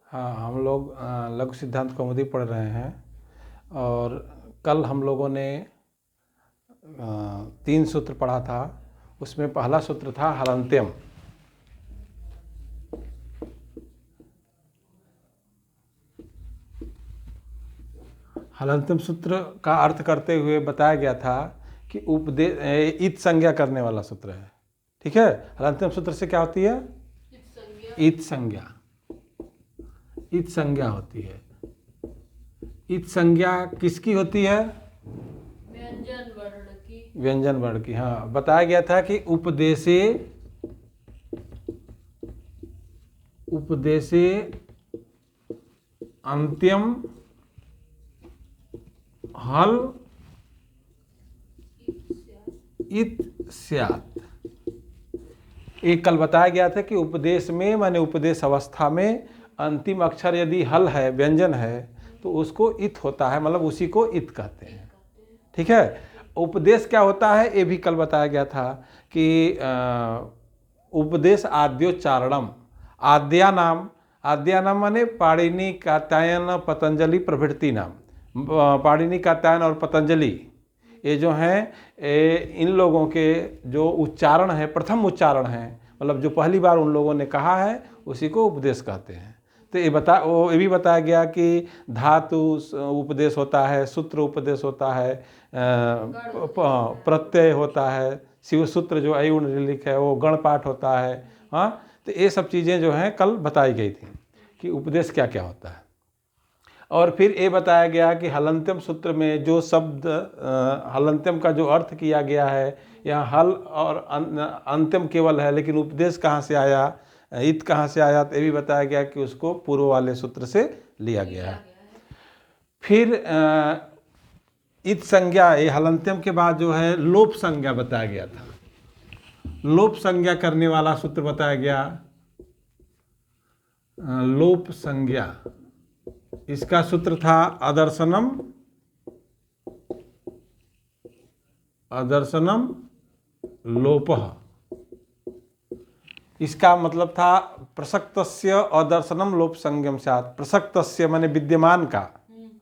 हाँ, हम लोग लघु सिद्धांत कौमुदी पढ़ रहे हैं और कल हम लोगों ने 3 सूत्र पढ़ा था। उसमें पहला सूत्र था हलन्त्यम। हलन्त्यम सूत्र का अर्थ करते हुए बताया गया था कि उपदेश इत संज्ञा करने वाला सूत्र है। ठीक है, हलन्त्यम सूत्र से क्या होती है? इत संज्ञा। इत संज्ञा होती है। इत संज्ञा किसकी होती है? व्यंजन वर्ण की। व्यंजन वर्ण की। हाँ, बताया गया था कि उपदेशे अंत्यम हल इत स्यात्। एक कल बताया गया था कि उपदेश में माने उपदेश अवस्था में अंतिम अक्षर यदि हल है, व्यंजन है, तो उसको इत होता है, मतलब उसी को इत कहते हैं। ठीक है, उपदेश क्या होता है ये भी कल बताया गया था कि उपदेश आद्योच्चारणम। आद्या नाम माने पाणिनि, कात्यायन, पतंजलि प्रभृति नाम। पाणिनि, कात्यायन और पतंजलि ये जो हैं इन लोगों के जो उच्चारण है, प्रथम उच्चारण है, मतलब जो पहली बार उन लोगों ने कहा है उसी को उपदेश कहते हैं। तो ये भी बताया गया कि धातु उपदेश होता है, सूत्र उपदेश होता है, प्रत्यय होता है, शिव सूत्र जो अयुण लिख है वो गण पाठ होता है। हाँ, तो ये सब चीज़ें जो हैं कल बताई गई थी कि उपदेश क्या क्या होता है। और फिर ये बताया गया कि हलन्त्यम सूत्र में जो शब्द हलन्त्यम का जो अर्थ किया गया है, यहाँ हल और अंत्यम केवल है, लेकिन उपदेश कहाँ से आया, इत कहाँ से आया, तो ये भी बताया गया कि उसको पूर्व वाले सूत्र से लिया गया है। फिर इत संज्ञा, ये हलन्त्यम के बाद जो है लोप संज्ञा बताया गया था। लोप संज्ञा करने वाला सूत्र बताया गया, लोप संज्ञा। इसका सूत्र था अदर्शनम लोपः। इसका मतलब था प्रसक्तस्य अदर्शनम लोप संज्ञम स्यात्। प्रसक्तस्य माने विद्यमान का,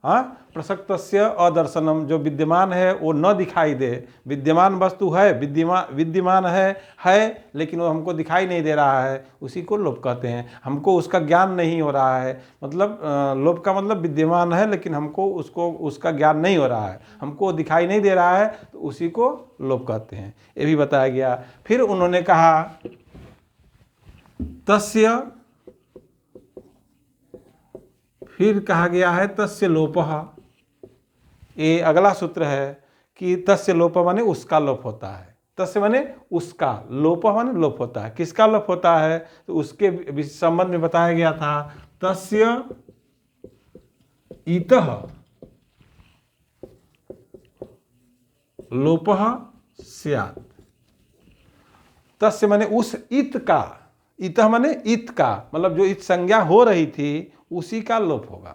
हाँ, प्रसक्तस्य अदर्शनम, जो विद्यमान है वो न दिखाई दे। विद्यमान वस्तु है, विद्यमान है लेकिन वो हमको दिखाई नहीं दे रहा है, उसी को लोप कहते हैं। हमको उसका ज्ञान नहीं हो रहा है, मतलब लोप का मतलब विद्यमान है लेकिन हमको उसका ज्ञान नहीं हो रहा है, हमको दिखाई नहीं दे रहा है, तो उसी को लोप कहते हैं। ये भी बताया गया। फिर उन्होंने कहा तस्य, फिर कहा गया है तस्य लोपः। ये अगला सूत्र है कि तस्य लोप माने उसका लोप होता है। तस्य माने उसका, लोप माने लोप होता है। किसका लोप होता है, तो उसके संबंध में बताया गया था तस्य इतः लोपः स्यात्। तस्य माने उस इत का, इतः माने इत का, मतलब जो इत संज्ञा हो रही थी उसी का लोप होगा,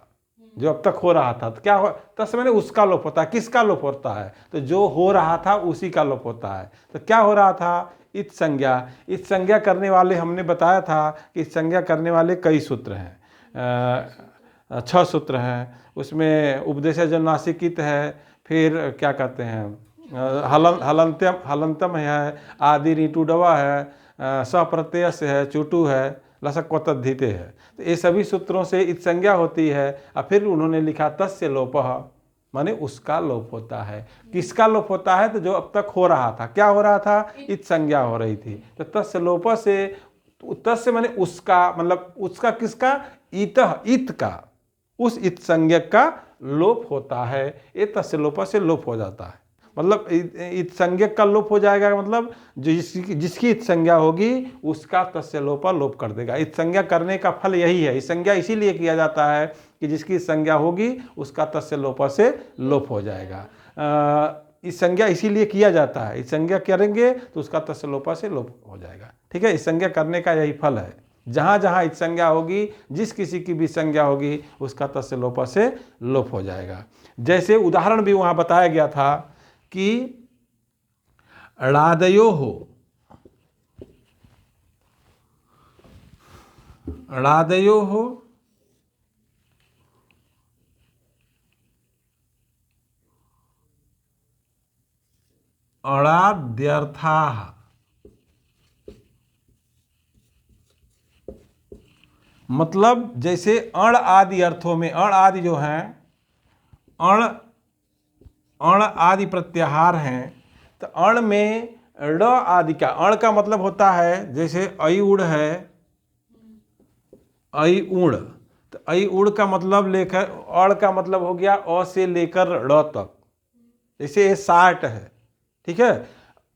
जो अब तक हो रहा था। तो क्या हो, तस्य माने उसका लोप होता है। किसका लोप होता है, तो जो हो रहा था उसी का लोप होता है। तो क्या हो रहा था, इत संज्ञा। इत संज्ञा करने वाले हमने बताया था कि इत संज्ञा करने वाले कई सूत्र हैं, 6 सूत्र हैं। उसमें उपदेशज नासिकित है, फिर क्या कहते हैं हलन्त्यम है, आदि ऋटुडवा है, सप्रत्यय से है, चुटु है, लसक तद्धिते है। तो ये सभी सूत्रों से इत संज्ञा होती है। और फिर उन्होंने लिखा तस्य लोपः, माने उसका लोप होता है। किसका लोप होता है, तो जो अब तक हो रहा था। क्या हो रहा था, इत संज्ञा हो रही थी। तो तस्य लोप से, तस्य माने उसका, मतलब उसका किसका, इत का, उस इत संज्ञक का लोप होता है। ये तस्य लोप से लोप हो जाता है, मतलब इत संज्ञक का लोप हो जाएगा, मतलब जिसकी इत संज्ञा होगी उसका तस्य लोपा लोप कर देगा। इत संज्ञा करने का फल यही है। इत संज्ञा इसीलिए किया जाता है कि जिसकी संज्ञा होगी उसका तस्य लोपा से लोप हो जाएगा। इस संज्ञा इसीलिए किया जाता है, इस संज्ञा करेंगे तो उसका तस्य लोपा से लोप हो जाएगा। ठीक है, इस संज्ञा करने का यही फल है। जहाँ जहाँ इत संज्ञा होगी, जिस किसी की भी संज्ञा होगी, उसका तस्य लोपा से लोप हो जाएगा। जैसे उदाहरण भी वहाँ बताया गया था कि णादयोः अणाद्यर्थाः। मतलब जैसे अण आदि अर्थों में, अण आदि जो हैं, अण अण आदि प्रत्याहार हैं, तो अण में ड़ आदि का, अण का मतलब होता है जैसे अई उड़ है, अई उड़, तो अई उड़ का मतलब लेकर, अण का मतलब हो गया अ से लेकर ड़ तक, जैसे ये 60 है, ठीक है,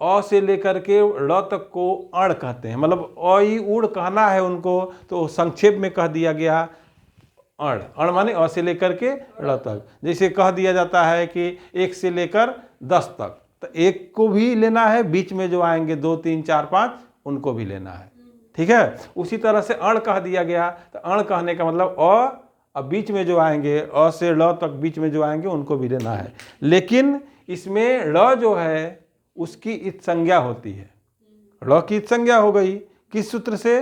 अ से लेकर के ड़ तक को अण कहते हैं। मतलब अई उड़ कहना है उनको तो संक्षेप में कह दिया गया अण। अण माने अ से लेकर के ड़ तक। जैसे कह दिया जाता है कि 1 से लेकर 10 तक, तो 1 को भी लेना है, बीच में जो आएंगे 2 3 4 5 उनको भी लेना है, ठीक है। उसी तरह से अण कह दिया गया, तो अण कहने का मतलब अब बीच में जो आएंगे, अ से ड़ तक बीच में जो आएंगे उनको भी लेना है। लेकिन इसमें ड़ जो है उसकी इत संज्ञा होती है। ड़ की इत संज्ञा हो गई किस सूत्र से?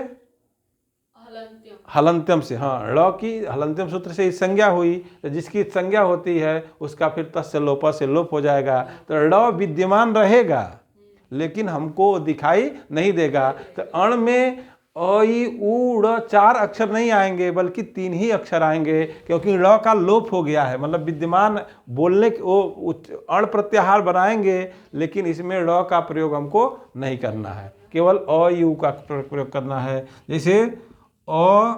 हलंत्यम। हलंत्यम से। हाँ, ड़ की हलंत्यम सूत्र से इत संज्ञा हुई, तो जिसकी इत संज्ञा होती है उसका फिर तस्य लोप से लोप हो जाएगा, तो ड़ विद्यमान रहेगा लेकिन हमको दिखाई नहीं देगा। तो अण में अ ई उ ड़ 4 अक्षर नहीं आएंगे बल्कि 3 ही अक्षर आएंगे, क्योंकि ड़ का लोप हो गया है। मतलब विद्यमान बोलने वो अण प्रत्याहार बनाएंगे लेकिन इसमें ड़ का प्रयोग हमको नहीं करना है, केवल अ ई उ का प्रयोग करना है। जैसे अ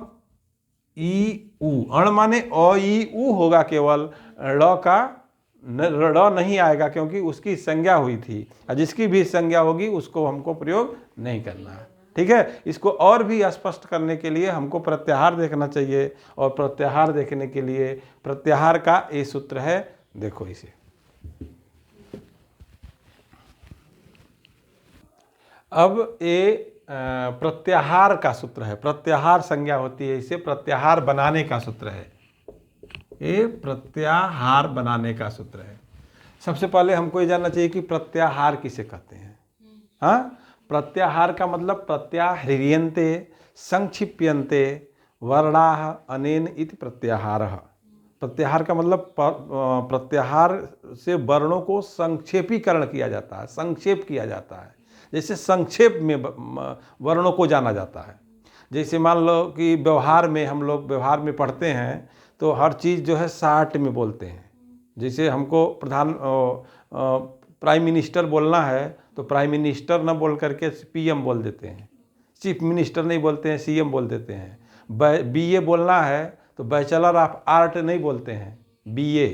ई उ, अण माने अ ई उ होगा, केवल ड़ का ड़ नहीं आएगा क्योंकि उसकी संज्ञा हुई थी, और जिसकी भी संज्ञा होगी उसको हमको प्रयोग नहीं करना है, ठीक है। इसको और भी स्पष्ट करने के लिए हमको प्रत्याहार देखना चाहिए, और प्रत्याहार देखने के लिए प्रत्याहार का ये सूत्र है, देखो इसे। अब ये प्रत्याहार का सूत्र है, प्रत्याहार संज्ञा होती है, इसे प्रत्याहार बनाने का सूत्र है, ये प्रत्याहार बनाने का सूत्र है। सबसे पहले हमको ये जानना चाहिए कि प्रत्याहार किसे कहते हैं। हाँ, प्रत्याहार का मतलब प्रत्याह्रियन्ते संक्षिप्यन्ते वर्णाः अनेन इति प्रत्याहारः। प्रत्याहार का मतलब प्रत्याहार से वर्णों को संक्षेपीकरण किया जाता है, संक्षेप किया जाता है, जैसे संक्षेप में वर्णों को जाना जाता है। जैसे मान लो कि व्यवहार में, हम लोग व्यवहार में पढ़ते हैं तो हर चीज़ जो है 60 में बोलते हैं। जैसे हमको प्राइम मिनिस्टर बोलना है तो प्राइम मिनिस्टर न बोल करके पीएम बोल देते हैं, चीफ मिनिस्टर नहीं बोलते हैं, सीएम बोल देते हैं। बीए बोलना है तो बैचलर ऑफ आर्ट नहीं बोलते हैं, बीए।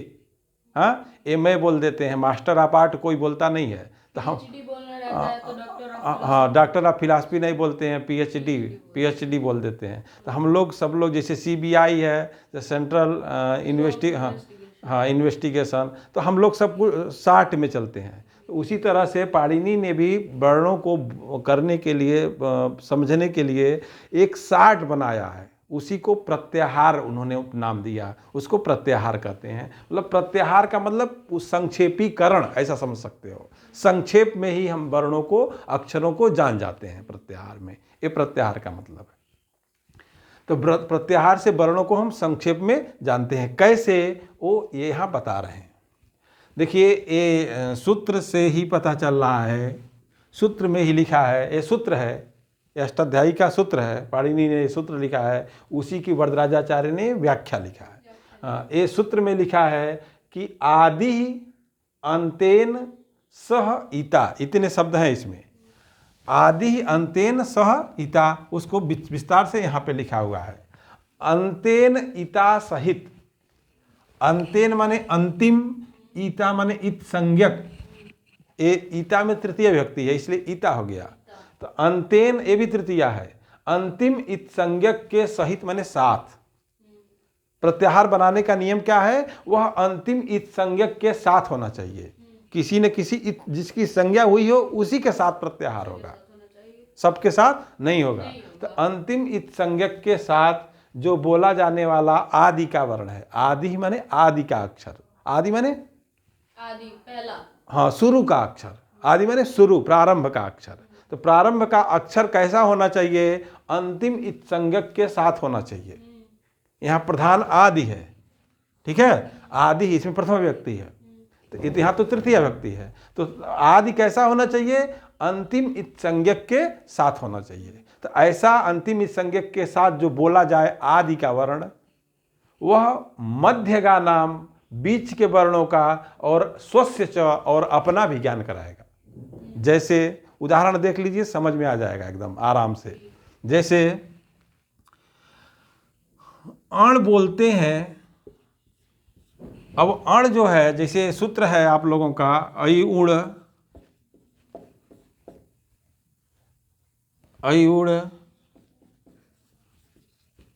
हाँ, एमए बोल देते हैं, मास्टर ऑफ आर्ट कोई बोलता नहीं है। तो हम PhD बोलना रहता है तो डॉक्टर ऑफ हाँ, डॉक्टर ऑफ फिलासफी नहीं बोलते हैं, पीएचडी बोल देते हैं। तो हम लोग सब लोग, जैसे सीबीआई है, तो सेंट्रल इन्वेस्टिगेशन, तो हम लोग सब कुछ 60 में चलते हैं। तो उसी तरह से पाणिनि ने भी वर्णों को करने के लिए, समझने के लिए एक 60 बनाया है, उसी को प्रत्याहार उन्होंने नाम दिया, उसको प्रत्याहार कहते हैं। मतलब प्रत्याहार का मतलब संक्षेपीकरण, ऐसा समझ सकते हो। संक्षेप में ही हम वर्णों को, अक्षरों को जान जाते हैं प्रत्याहार में, ये प्रत्याहार का मतलब है। तो प्रत्याहार से वर्णों को हम संक्षेप में जानते हैं। कैसे, वो ये यहाँ बता रहे हैं। देखिए, ये सूत्र से ही पता चल रहा है, सूत्र में ही लिखा है, ये सूत्र है, ये अष्टाध्यायी का सूत्र है, पाणिनि ने सूत्र लिखा है, उसी की वरदराजाचार्य ने व्याख्या लिखा है। ये सूत्र में लिखा है कि आदि अंतेन सह इता, इतने शब्द हैं इसमें, आदि अंतेन सह इता, उसको विस्तार से यहाँ पे लिखा हुआ है, अंतेन इता सहित। अंतेन माने अंतिम, ईता माने इत संज्ञक, ये ईता में तृतीय विभक्ति है इसलिए ईता हो गया। तो अंतेन, ये भी तृतीया है, अंतिम इत संज्ञक के सहित माने साथ। प्रत्याहार बनाने का नियम क्या है? वह अंतिम इत संज्ञक के साथ होना चाहिए। किसी न किसी जिसकी संज्ञा हुई हो उसी के साथ प्रत्याहार होगा, सबके साथ नहीं होगा। तो अंतिम इत संज्ञक के साथ जो बोला जाने वाला आदि का वर्ण है, आदि माने आदि का अक्षर, आदि माने आदि पहला, हाँ, शुरू का अक्षर, आदि माने शुरू, प्रारंभ का अक्षर। तो प्रारंभ का अक्षर कैसा होना चाहिए? अंतिम इत संज्ञक के साथ होना चाहिए। यहाँ प्रधान आदि है, ठीक है, आदि इसमें प्रथम व्यक्ति है, तो यहाँ तो तृतीय विभक्ति है, तो आदि कैसा होना चाहिए? अंतिम इत संज्ञक के साथ होना चाहिए। तो ऐसा अंतिम इत संज्ञक के साथ जो बोला जाए आदि का वर्ण, वह मध्य का नाम, बीच के वर्णों का और स्वस्य च और अपना भी ज्ञान कराएगा। जैसे उदाहरण देख लीजिए, समझ में आ जाएगा एकदम आराम से। जैसे अण बोलते हैं, अब अण जो है, जैसे सूत्र है आप लोगों का अई उड़, अई उड़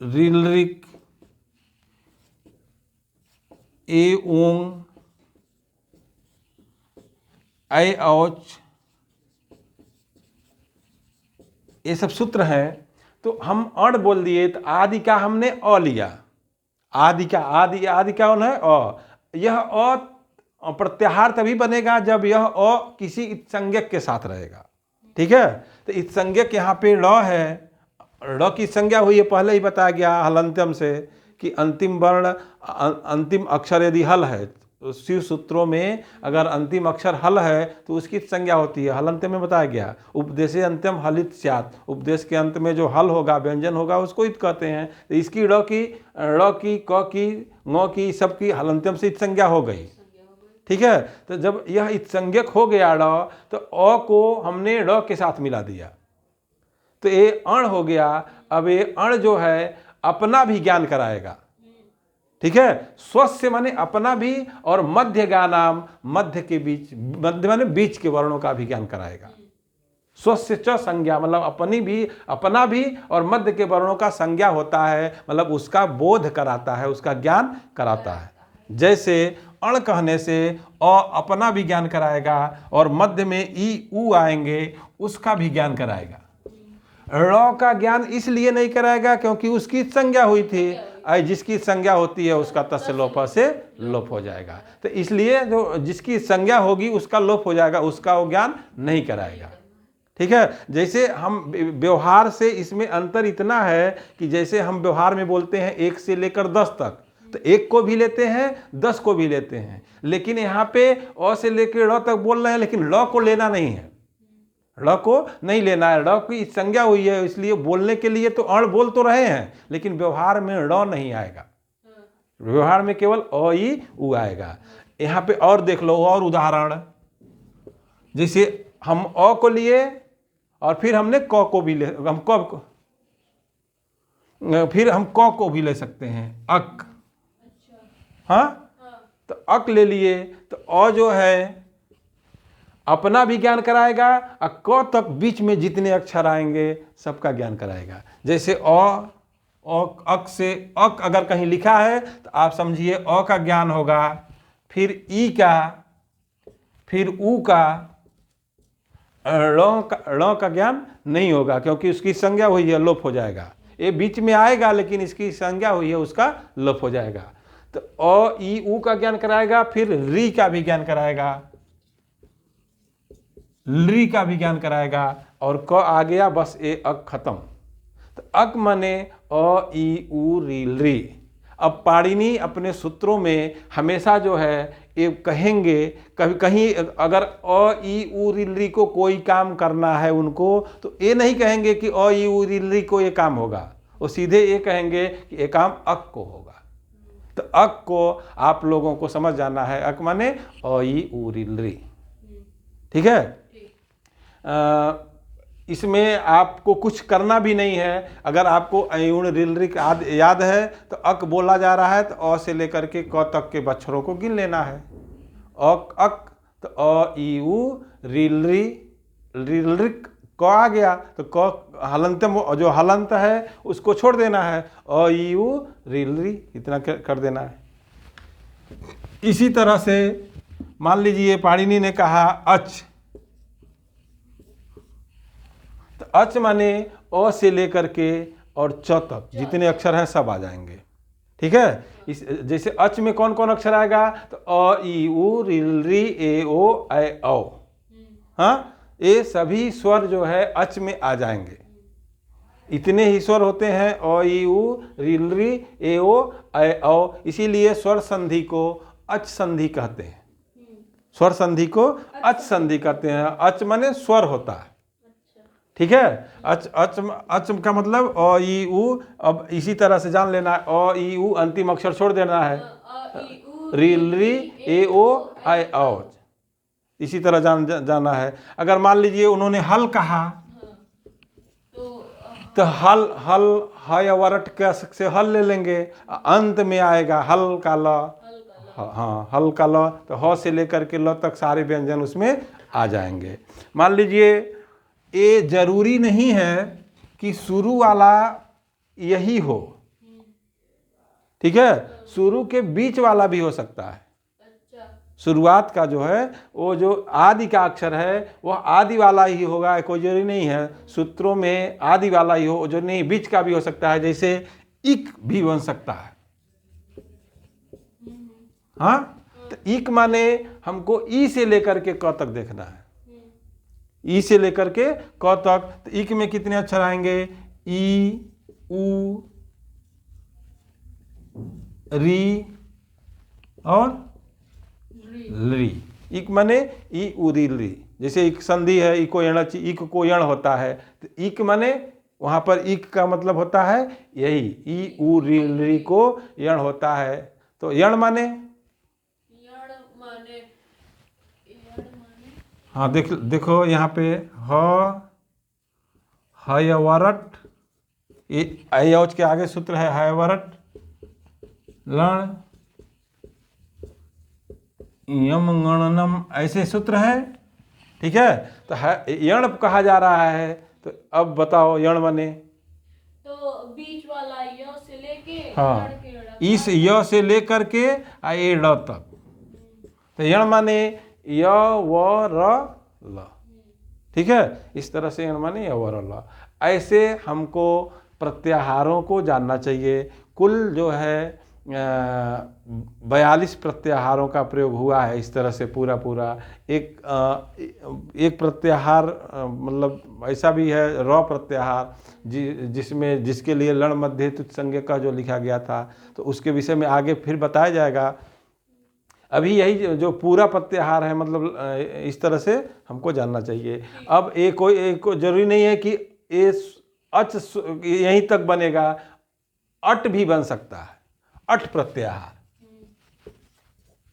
रिलरिक ए ओंग ऐ औच, ये सब सूत्र हैं। तो हम अण बोल दिए तो आदि का हमने अ लिया, आदि का आदि का कौन है? अ। यह अ प्रत्याहार तभी बनेगा जब यह अ किसी इत्संज्ञक के साथ रहेगा। ठीक है, तो इत्संज्ञक यहाँ पे ड़ है, ड़ की संज्ञा हुई है, पहले ही बताया गया हलंत्यम से कि अंतिम वर्ण अंतिम अक्षर यदि हल है, तो शिव सूत्रों में अगर अंतिम अक्षर हल है तो उसकी संज्ञा होती है, हलंत्य में बताया गया। उपदेशे अंत्यम हलित स्यात्, उपदेश के अंत में जो हल होगा, व्यंजन होगा, उसको इत कहते हैं। तो इसकी ड़ की, क की, ङ की, सब की हलंत्यम से इत संज्ञा हो गई। ठीक है, तो जब यह इत संज्ञक हो गया ड़, तो अ को हमने ड़ के साथ मिला दिया, तो ये अण हो गया। अब ये अण जो है अपना भी ज्ञान कराएगा। ठीक है, स्वस्य माने अपना भी, और मध्य का नाम, मध्य के बीच, मध्य माने बीच के वर्णों का भी ज्ञान कराएगा। स्वस्य च संज्ञा मतलब अपनी भी, अपना भी और मध्य के वर्णों का संज्ञा होता है, मतलब उसका बोध कराता है, उसका ज्ञान कराता है। जैसे अण कहने से अ अपना भी ज्ञान कराएगा और मध्य में ई उ आएंगे, उसका भी ज्ञान कराएगा। ड़ का ज्ञान इसलिए नहीं कराएगा क्योंकि उसकी संज्ञा हुई थी, जिसकी संज्ञा होती है उसका तस्य लोप से लोप हो जाएगा। तो इसलिए जो जिसकी संज्ञा होगी उसका लोप हो जाएगा, उसका वो ज्ञान नहीं कराएगा। ठीक है, जैसे हम व्यवहार से इसमें अंतर इतना है कि जैसे हम व्यवहार में बोलते हैं 1 से लेकर 10 तक, तो 1 को भी लेते हैं, 10 को भी लेते हैं, लेकिन यहाँ पे अ से लेकर ड़ तक बोल रहे हैं, लेकिन ल को लेना नहीं है, ड़ को नहीं लेना है। ड़ की संज्ञा हुई है, इसलिए बोलने के लिए तो अण बोल तो रहे हैं, लेकिन व्यवहार में ड़ नहीं आएगा, व्यवहार में केवल अ ई उ आएगा। यहाँ पे और देख लो, और उदाहरण, जैसे हम अ को लिए और फिर हमने क को भी ले, हम क को, फिर हम क को भी ले सकते हैं, अक। हाँ, तो अक ले लिए, तो अ जो है अपना भी ज्ञान कराएगा और क तक बीच में जितने अक्षर आएंगे सबका ज्ञान कराएगा। जैसे अक से अक अगर कहीं लिखा है तो आप समझिए अ का ज्ञान होगा, फिर ई का, फिर उ का, ड़ का ज्ञान नहीं होगा क्योंकि उसकी संज्ञा हुई है, लोप हो जाएगा। ये बीच में आएगा लेकिन इसकी संज्ञा हुई है, उसका लोप हो जाएगा। तो अ ई उ का ज्ञान कराएगा, फिर री का भी ज्ञान कराएगा, ली का भी ज्ञान कराएगा, और क आ गया, बस ये अक खत्म। तो अक माने अ ई उ री ली। अब पाणिनि अपने सूत्रों में हमेशा जो है ये कहेंगे, कभी कहीं अगर अ ई उ री ली को कोई काम करना है उनको, तो ये नहीं कहेंगे कि अ ई उ री ली को ये काम होगा, वो सीधे ये कहेंगे कि ये काम अक को होगा। तो अक को आप लोगों को समझ जाना है, अक माने अ ई उ री ली। ठीक है, इसमें आपको कुछ करना भी नहीं है। अगर आपको अयुण रिलरिक याद है तो अक बोला जा रहा है तो अ से लेकर के क तक के अक्षरों को गिन लेना है। अक अक तो अ ई उ रिलरी रिलरिक क आ गया, तो क हलंत जो हलंत है उसको छोड़ देना है, अ ई उ रिलरी इतना कर देना है। इसी तरह से मान लीजिए पाणिनि ने कहा अच, तो अच माने अ से लेकर के और च तक जितने अक्षर हैं सब आ जाएंगे। ठीक है, इस जैसे अच में कौन कौन अक्षर आएगा, तो अ ई उ रिल री ए ओ ऐ औ। हाँ, ये सभी स्वर जो है अच में आ जाएंगे। इतने ही स्वर होते हैं, अ ई उ रिल री ए ओ ऐ औ, इसीलिए स्वर संधि को अच संधि कहते हैं। स्वर संधि को अच संधि कहते हैं। अच माने स्वर होता है, अच्छा। ठीक है। अच अच अच का मतलब अ ई उ। अब इसी तरह से जान लेना है, अ ई उ अंतिम अक्षर छोड़ देना है, अ ई उ री री ए ओ आई औ। इसी तरह जाना है। अगर मान लीजिए उन्होंने हल कहा, हाँ, तो हल हल ह या वरट का से हल ले लेंगे, अंत में आएगा हल का ल। हल का ल। हाँ, हल का ल, तो ह से लेकर के ल तक सारे व्यंजन उसमें आ जाएंगे। मान लीजिए ये जरूरी नहीं है कि शुरू वाला यही हो, ठीक है, शुरू के बीच वाला भी हो सकता है। अच्छा। शुरुआत का जो है वो जो आदि का अक्षर है वह आदि वाला ही होगा, कोई जरूरी नहीं है सूत्रों में आदि वाला ही हो, जो नहीं बीच का भी हो सकता है, जैसे इक भी बन सकता है। हाँ, तो इक माने हमको ई से लेकर के क तक देखना है, ई से लेकर के क तक। तो इक में कितने अक्षर आएंगे? ई उ री और ली। इक माने ई उ री ली। जैसे इक संधि है, इको यण, इक को यण होता है, तो इक माने वहां पर इक का मतलब होता है यही, ई उ री ली को यण होता है। तो यण माने, यण माने, यण माने, हाँ देखो यहाँ पे ह वरट, ये के आगे सूत्र है है वरट लण यम गणनम, ऐसे सूत्र है, ठीक है। तो यण कहा जा रहा है, तो अब बताओ यण माने, तो बीच वाला य से लेके हाँ, यण के ड़ इस य से लेकर के ए ड तक। तो यण माने य व र ल, ठीक है। इस तरह से यण माने य व र ल। ऐसे हमको प्रत्याहारों को जानना चाहिए। कुल जो है 42 प्रत्याहारों का प्रयोग हुआ है इस तरह से पूरा एक प्रत्याहार, मतलब ऐसा भी है र प्रत्याहार जिसमें जिसके लिए लण मध्य तुच्छ संज्ञा का जो लिखा गया था, तो उसके विषय में आगे फिर बताया जाएगा। अभी यही जो पूरा प्रत्याहार है, मतलब इस तरह से हमको जानना चाहिए। अब एक कोई जरूरी नहीं है कि ये अच यहीं तक बनेगा, अट भी बन सकता है, अट प्रत्याहार,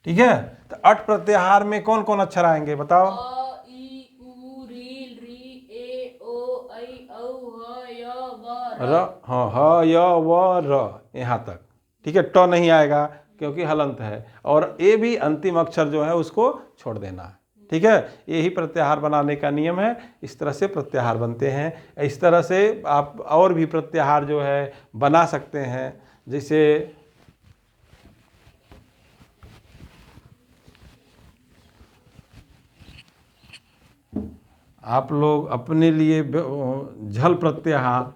ठीक है। तो अट प्रत्याहार में कौन कौन अक्षर आएंगे बताओ? अ ई उ री ए ओ ऐ औ ह य व र, हाँ, ह य व र यहाँ तक, ठीक है। ट नहीं आएगा क्योंकि हलंत है, और ए भी अंतिम अक्षर जो है उसको छोड़ देना है, ठीक है। यही प्रत्याहार बनाने का नियम है। इस तरह से प्रत्याहार बनते हैं। इस तरह से आप और भी प्रत्याहार जो है बना सकते हैं। जैसे आप लोग अपने लिए झल प्रत्याहार,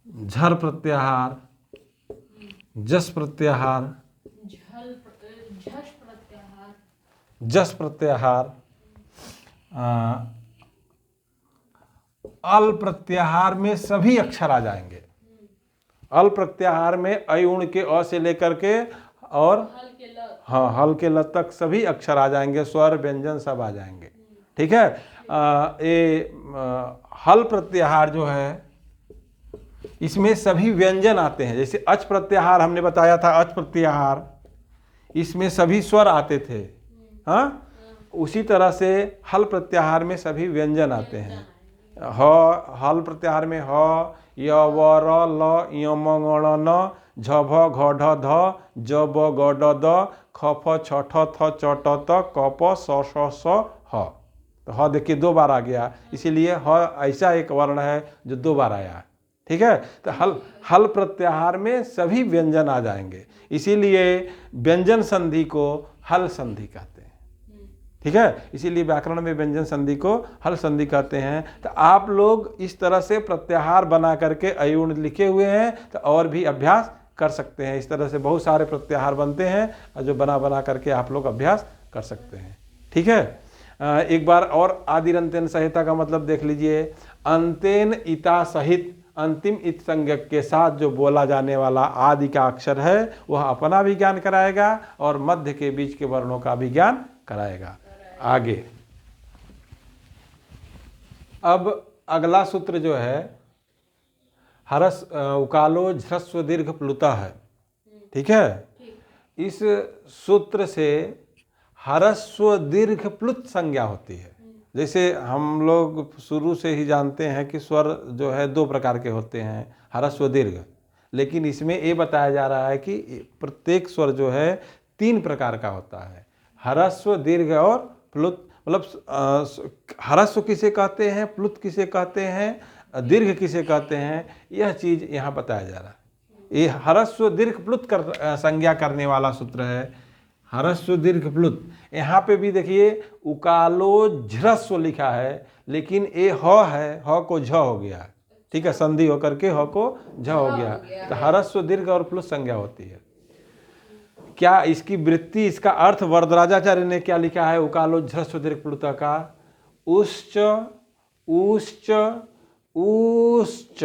झर प्रत्याहार, जस प्रत्याहार, झष प्रत्याहार, जस प्रत्याहार, अल प्रत्याहार में सभी अक्षर आ जाएंगे। अल प्रत्याहार में अयुण के अ से लेकर के और हल के ल, हाँ हल के ल तक सभी अक्षर आ जाएंगे, स्वर व्यंजन सब आ जाएंगे, ठीक है। हल प्रत्याहार जो है इसमें सभी व्यंजन आते हैं। जैसे अच प्रत्याहार हमने बताया था, अच प्रत्याहार इसमें सभी स्वर आते थे, हाँ। उसी तरह से हल प्रत्याहार में सभी व्यंजन आते हैं। हल प्रत्याहार में ह य व र ल य म ङ ण न झ भ घ ढ ध ज ब ग ड द ख फ छ ठ थ च ट त क प स ष स ह। तो ह देखिए 2 बार आ गया, इसीलिए ह ऐसा एक वर्ण है जो 2 बार आया, ठीक है। तो हल प्रत्याहार में सभी व्यंजन आ जाएंगे, इसीलिए व्यंजन संधि को हल संधि कहते हैं, ठीक है। इसीलिए व्याकरण में व्यंजन संधि को हल संधि कहते हैं। तो आप लोग इस तरह से प्रत्याहार बना करके अयुण लिखे हुए हैं, तो और भी अभ्यास कर सकते हैं। इस तरह से बहुत सारे प्रत्याहार बनते हैं जो बना करके आप लोग अभ्यास कर सकते हैं, ठीक है। एक बार और आदिरंत्यन संहिता का मतलब देख लीजिए। अंतेन इता सहित अंतिम इत संज्ञक के साथ जो बोला जाने वाला आदि का अक्षर है वह अपना भी ज्ञान कराएगा और मध्य के बीच के वर्णों का भी ज्ञान कराएगा। आगे अब अगला सूत्र जो है हरस उकालो ह्रस्व दीर्घ प्लुतः है। ठीक है, इस सूत्र से हरस्व दीर्घ प्लुत संज्ञा होती है। जैसे हम लोग शुरू से ही जानते हैं कि स्वर जो है दो प्रकार के होते हैं, हरस्व दीर्घ, लेकिन इसमें ये बताया जा रहा है कि प्रत्येक स्वर जो है तीन प्रकार का होता है, हरस्व दीर्घ और प्लुत। मतलब हरस्व किसे कहते हैं, प्लुत किसे कहते हैं, दीर्घ किसे कहते हैं, यह चीज यहाँ बताया जा रहा है। ये हरस्व दीर्घ प्लुत संज्ञा करने वाला सूत्र है, हरस्व दीर्घ प्लुत। यहाँ पे भी देखिए उकालो झ्रस्व लिखा है, लेकिन ये ह है, ह को झ हो गया। ठीक है, संधि होकर के ह को झ हो गया, तो हरस्व दीर्घ और प्लुत संज्ञा होती है। क्या इसकी वृत्ति, इसका अर्थ वरदराजाचार्य ने क्या लिखा है उकालो ह्रस्व दीर्घ प्लुत का? उश्च उश्च उश्च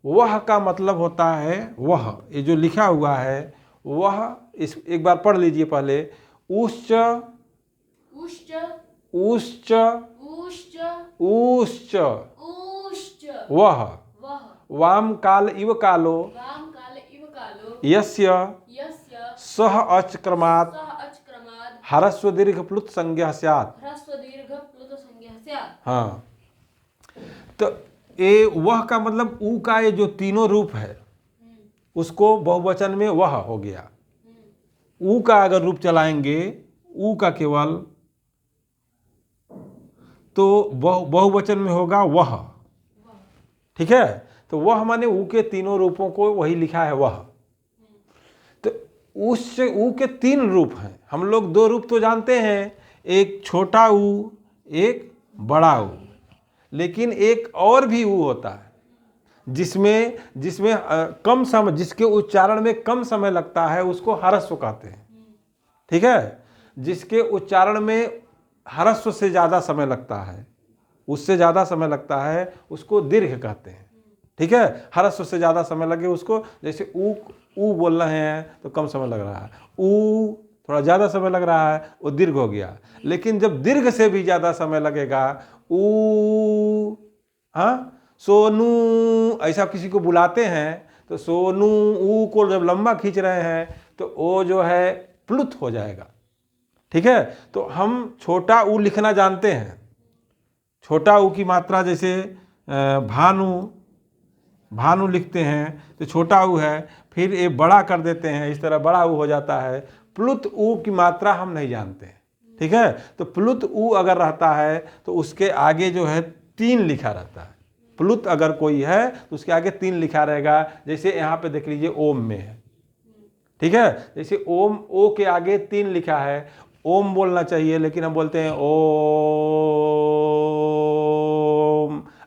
वह का मतलब होता है वह। ये जो लिखा हुआ है वह, इस एक बार पढ़ लीजिए पहले। उश्च उश्च उश्च उश्च उश्च उश्च वह। वह वाम काल इव कालो वाम काल इव कालो यस्य यस्य सह अच क्रमात् सह अच क्रमाद् हरस्व दीर्घ प्लुत संज्ञा स्यात्। ह्रस्व दीर्घ प्लुत संज्ञा स्यात्। हाँ, तो ये वह का मतलब ऊ का ये जो तीनों रूप है उसको बहुवचन में वह हो गया। ऊ का अगर रूप चलाएंगे, ऊ का केवल, तो बहुवचन में होगा वह। ठीक है, तो वह माने ऊ के तीनों रूपों को वही लिखा है वह। तो उससे ऊ के तीन रूप हैं। हम लोग दो रूप तो जानते हैं, एक छोटा ऊ, एक बड़ा ऊ, लेकिन एक और भी ऊ होता है जिसमें कम समय, जिसके उच्चारण में कम समय लगता है उसको हरस्व कहते हैं। ठीक है, जिसके उच्चारण में हरस्व से ज़्यादा समय लगता है, उससे ज़्यादा समय लगता है, उसको दीर्घ कहते हैं। ठीक है, हरस्व से ज़्यादा समय लगे उसको, जैसे ऊ बोल रहे हैं तो कम समय लग रहा है, ऊ थोड़ा ज़्यादा समय लग रहा है, वो दीर्घ हो गया। लेकिन जब दीर्घ से भी ज़्यादा समय लगेगा, ऊ, हाँ, सोनू, ऐसा किसी को बुलाते हैं तो सोनू ऊ को जब लंबा खींच रहे हैं तो वो जो है प्लुत हो जाएगा। ठीक है, तो हम छोटा ऊ लिखना जानते हैं। छोटा ऊ की मात्रा जैसे भानु लिखते हैं तो छोटा ऊ है, फिर ये बड़ा कर देते हैं, इस तरह बड़ा ऊ हो जाता है। प्लुत ऊ की मात्रा हम नहीं जानते हैं। ठीक है, तो प्लुत ऊ अगर रहता है तो उसके आगे जो है 3 लिखा रहता है। प्लुत अगर कोई है तो उसके आगे 3 लिखा रहेगा। जैसे यहाँ पे देख लीजिए ओम में है। ठीक है, जैसे ओम, ओ के आगे 3 लिखा है, ओम बोलना चाहिए लेकिन हम बोलते हैं ओम,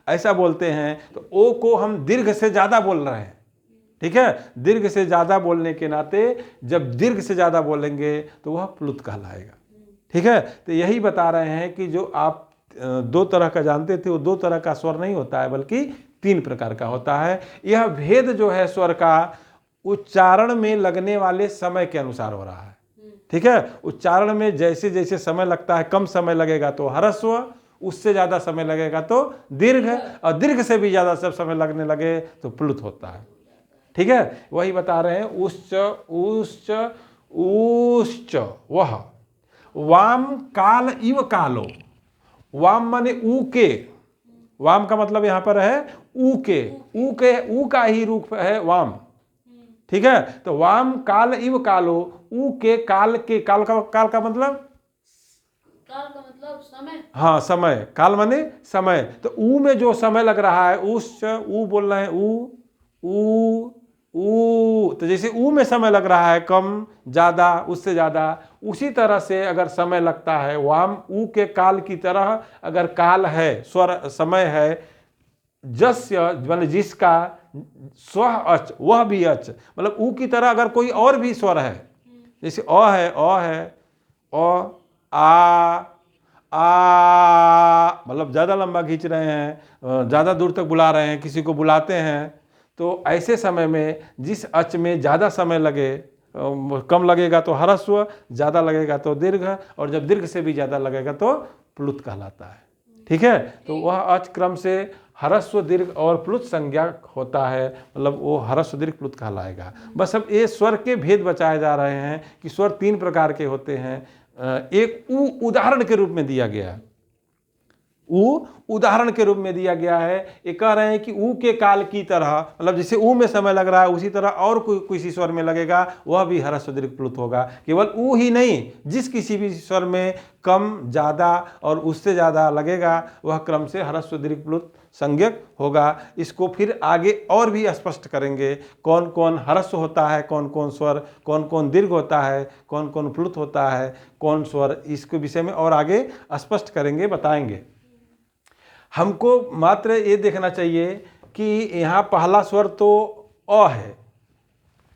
ऐसा बोलते हैं, तो ओ को हम दीर्घ से ज़्यादा बोल रहे हैं। ठीक है, दीर्घ से ज़्यादा बोलने के नाते जब दीर्घ से ज़्यादा बोलेंगे तो वह प्लुत कहलाएगा। ठीक है, तो यही बता रहे हैं कि जो आप 2 तरह का जानते थे वो 2 तरह का स्वर नहीं होता है, बल्कि 3 प्रकार का होता है। यह भेद जो है स्वर का उच्चारण में लगने वाले समय के अनुसार हो रहा है। ठीक है, उच्चारण में जैसे जैसे समय लगता है, कम समय लगेगा तो हरस्व, उससे ज़्यादा समय लगेगा तो दीर्घ, और दीर्घ से भी ज़्यादा सब समय लगने लगे तो प्लुत होता है। ठीक है, वही बता रहे हैं उश्च उश्च उश्च वह। वाम काल इव कालो, वाम माने ऊ के, वाम का मतलब यहाँ पर है ऊ के, ऊ का ही रूप है वाम। ठीक है, तो वाम काल इव कालो, ऊ के काल के, काल का मतलब समय। हाँ, समय, काल माने समय। तो ऊ में जो समय लग रहा है, उश्च, ऊ बोल रहे हैं ऊ ऊ ऊ, तो जैसे ऊ में समय लग रहा है कम, ज़्यादा, उससे ज़्यादा, उसी तरह से अगर समय लगता है वाम, ऊ के काल की तरह अगर काल है, स्वर समय है, जस्य माने जिसका, स्व अच, वह भी अच, मतलब ऊ की तरह अगर कोई और भी स्वर है, जैसे अ है, अ, आ, मतलब ज़्यादा लंबा खींच रहे हैं, ज़्यादा दूर तक बुला रहे हैं, किसी को बुलाते हैं, तो ऐसे समय में जिस अच में ज़्यादा समय लगे कम लगेगा तो ह्रस्व, ज़्यादा लगेगा तो दीर्घ, और जब दीर्घ से भी ज़्यादा लगेगा तो प्लुत कहलाता है। ठीक है, तो वह अच क्रम से ह्रस्व दीर्घ और प्लुत संज्ञा होता है, मतलब वो ह्रस्व दीर्घ प्लुत कहलाएगा। बस अब ये स्वर के भेद बचाए जा रहे हैं कि स्वर 3 प्रकार के होते हैं। एक ऊ उदाहरण के रूप में दिया गया है, ऊ उदाहरण के रूप में दिया गया है। ये कह रहे हैं कि ऊ के काल की तरह, मतलब जैसे ऊ में समय लग रहा है उसी तरह और किसी स्वर में लगेगा, वह भी ह्रस्व दीर्घ प्लुत होगा। केवल ऊ ही नहीं, जिस किसी भी स्वर में कम, ज़्यादा और उससे ज़्यादा लगेगा वह क्रम से ह्रस्व दीर्घ प्लुत संज्ञक होगा। इसको फिर आगे और भी स्पष्ट करेंगे, कौन कौन ह्रस्व होता है, कौन कौन स्वर, कौन कौन दीर्घ होता है, कौन कौन प्लुत होता है, कौन स्वर, इसके विषय में और आगे स्पष्ट करेंगे, बताएंगे। हमको मात्र ये देखना चाहिए कि यहाँ पहला स्वर तो अ है।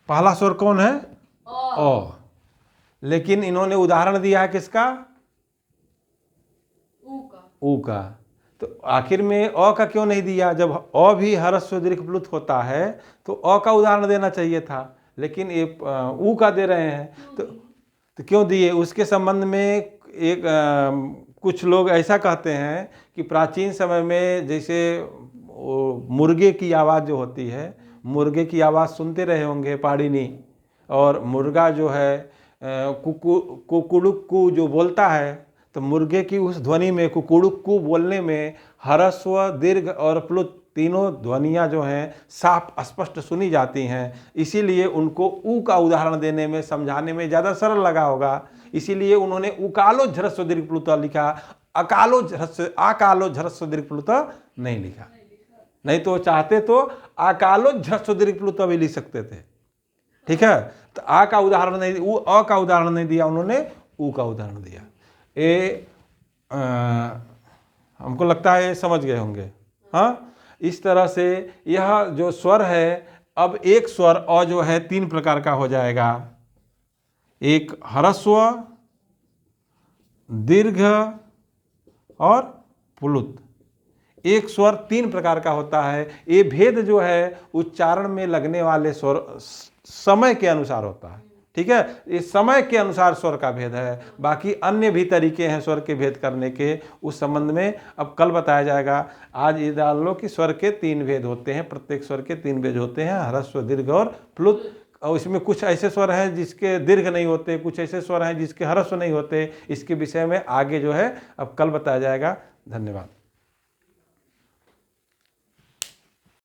पहला स्वर कौन है? अ। लेकिन इन्होंने उदाहरण दिया है किसका? ऊ का। तो आखिर में अ का क्यों नहीं दिया? जब अ भी ह्रस्व दीर्घ प्लुत होता है तो अ का उदाहरण देना चाहिए था, लेकिन ये ऊ का दे रहे हैं। तो क्यों दिए? उसके संबंध में एक कुछ लोग ऐसा कहते हैं कि प्राचीन समय में जैसे मुर्गे की आवाज़ जो होती है, मुर्गे की आवाज़ सुनते रहे होंगे पाणिनि, और मुर्गा जो है कुकुड़ुक्कू जो बोलता है, तो मुर्गे की उस ध्वनि में, कुकुड़ुक्कू बोलने में ह्रस्व दीर्घ और प्लुत तीनों ध्वनियाँ जो हैं साफ स्पष्ट सुनी जाती हैं। इसीलिए उनको ऊ का उदाहरण देने में, समझाने में ज़्यादा सरल लगा होगा। इसीलिए उन्होंने उकालो ह्रस्व दीर्घ प्लुत लिखा, आकालो ह्रस्व दीर्घ प्लुत नहीं लिखा। नहीं तो चाहते तो आकालो ह्रस्व दीर्घ प्लुत भी लिख सकते थे। ठीक है, तो आ का उदाहरण नहीं, अ का उदाहरण नहीं दिया, उन्होंने ऊ का उदाहरण दिया। ये हमको लगता है समझ गए होंगे। हाँ, इस तरह से यह जो स्वर है, अब एक स्वर अ जो है 3 प्रकार का हो जाएगा। एक ह्रस्व, दीर्घ और प्लुत। एक स्वर 3 प्रकार का होता है। ये भेद जो है उच्चारण में लगने वाले स्वर समय के अनुसार होता है। ठीक है, इस समय के अनुसार स्वर का भेद है। बाकी अन्य भी तरीके हैं स्वर के भेद करने के, उस संबंध में अब कल बताया जाएगा। आज ये जान लो कि स्वर के 3 भेद होते हैं, प्रत्येक स्वर के 3 भेद होते हैं, ह्रस्व, दीर्घ और प्लुत। और इसमें कुछ ऐसे स्वर हैं जिसके दीर्घ नहीं होते, कुछ ऐसे स्वर हैं जिसके ह्रस्व नहीं होते। इसके विषय में आगे जो है अब कल बताया जाएगा। धन्यवाद।